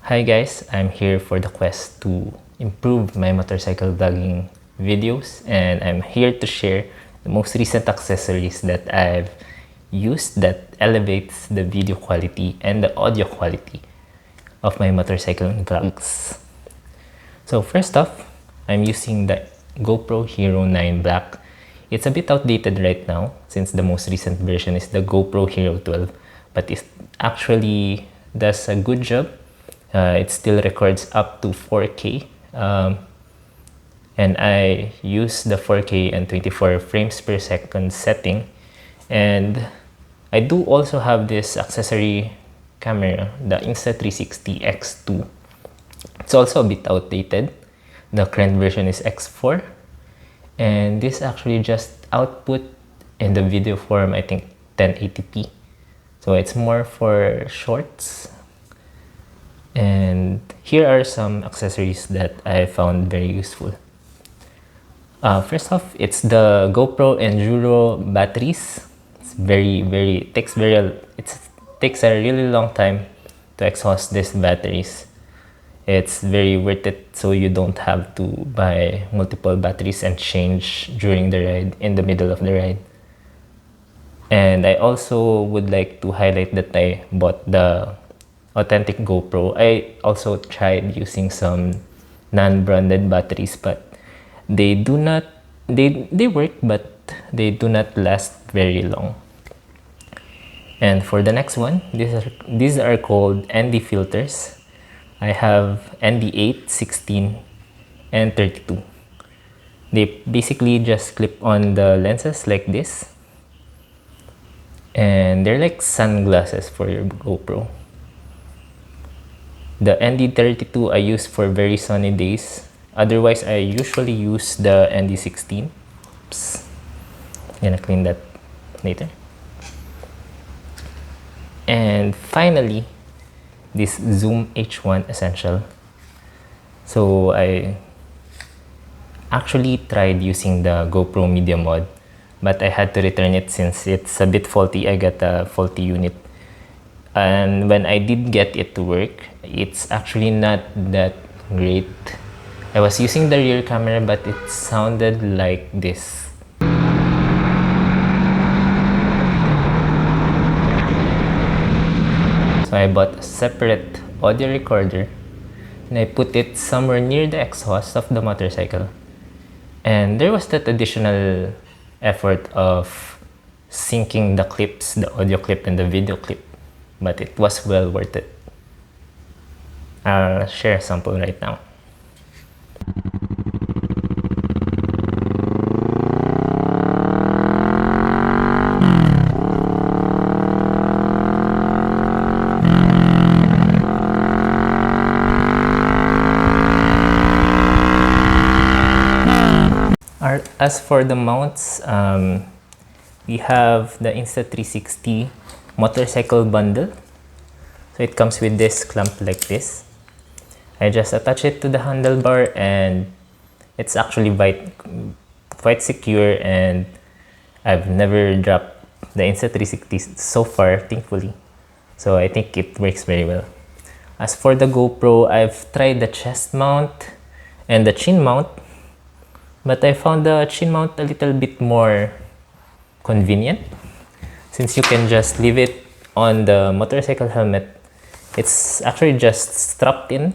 Hi guys, I'm here for the quest to improve my motorcycle vlogging videos, and I'm here to share the most recent accessories that I've used that elevates the video quality and the audio quality of my motorcycle vlogs. So first off, I'm using the GoPro Hero 9 Black. It's a bit outdated right now since the most recent version is the GoPro Hero 12, but it actually does a good job. It still records up to 4K, and I use the 4K and 24 frames per second setting. And I do also have this accessory camera, the Insta360 X2. It's also a bit outdated. The current version is X4, and this actually just output in the video form, I think 1080p. So it's more for shorts. And here are some accessories that I found very useful. First off, it's the GoPro Enduro batteries. It's it takes a really long time to exhaust these batteries. It's very worth it, so you don't have to buy multiple batteries and change during the ride, in the middle of the ride. And I also would like to highlight that I bought the authentic GoPro. I also tried using some non-branded batteries, but they work, but they do not last very long. And for the next one, these are called ND filters. I have ND8, 16, and 32. They basically just clip on the lenses like this, and they're like sunglasses for your GoPro. The ND32 I use for very sunny days. Otherwise, I usually use the ND16. Oops. I'm gonna clean that later. And finally, this Zoom H1 Essential. So I actually tried using the GoPro MediaMod, but I had to return it since it's a bit faulty. I got a faulty unit. And when I did get it to work, it's actually not that great. I was using the rear camera, but it sounded like this. So I bought a separate audio recorder and I put it somewhere near the exhaust of the motorcycle. And there was that additional effort of syncing the clips, the audio clip and the video clip, but it was well worth it. I'll share a sample right now. As for the mounts, we have the Insta360 motorcycle bundle. So it comes with this clamp like this. I just attach it to the handlebar and it's actually quite secure, and I've never dropped the Insta360 so far, thankfully. So I think it works very well. As for the GoPro, I've tried the chest mount and the chin mount, but I found the chin mount a little bit more convenient since you can just leave it on the motorcycle helmet. It's actually just strapped in,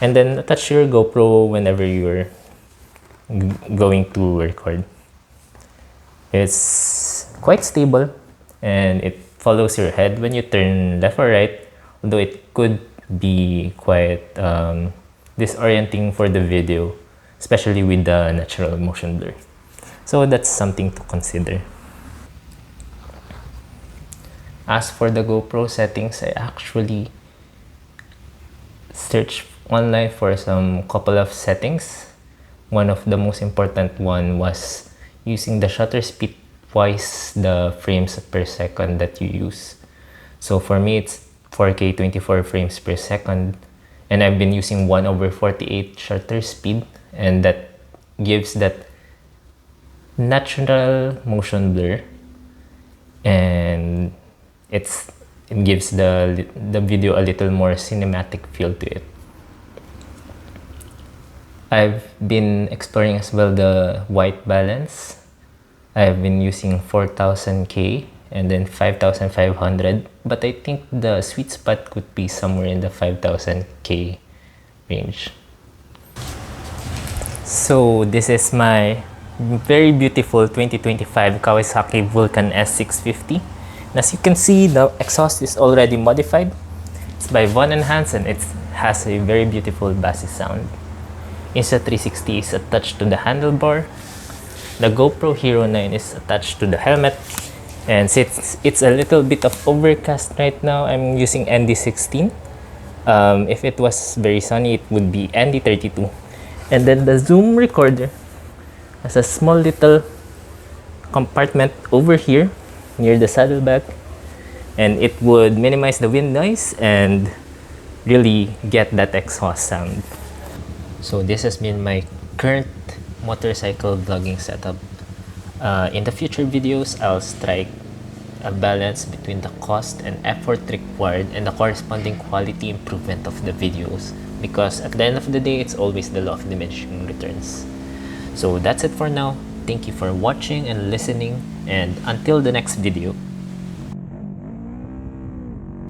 and then attach your GoPro whenever you're going to record. It's quite stable and it follows your head when you turn left or right, although it could be quite disorienting for the video, especially with the natural motion blur. So that's something to consider. As for the GoPro settings, I actually searched online for some couple of settings. One of the most important one was using the shutter speed twice the frames per second that you use. So for me, it's 4K 24 frames per second, and I've been using 1/48 shutter speed, and that gives that natural motion blur, and it's It gives the video a little more cinematic feel to it. I've been exploring as well the white balance. I've been using 4000K and then 5500, but I think the sweet spot could be somewhere in the 5000K range. So this is my very beautiful 2025 Kawasaki Vulcan S650. And as you can see, the exhaust is already modified. It's by Von and Hans, and it has a very beautiful bassy sound. Insta360 is attached to the handlebar. The GoPro Hero 9 is attached to the helmet. And since it's a little bit of overcast right now, I'm using ND16. If it was very sunny, it would be ND32. And then the zoom recorder has a small little compartment over here near the saddlebag, and it would minimize the wind noise and really get that exhaust sound. So this has been my current motorcycle vlogging setup. In the future videos, I'll strike a balance between the cost and effort required and the corresponding quality improvement of the videos, because at the end of the day, it's always the law of diminishing returns. So that's it for now. Thank you for watching and listening, and until the next video,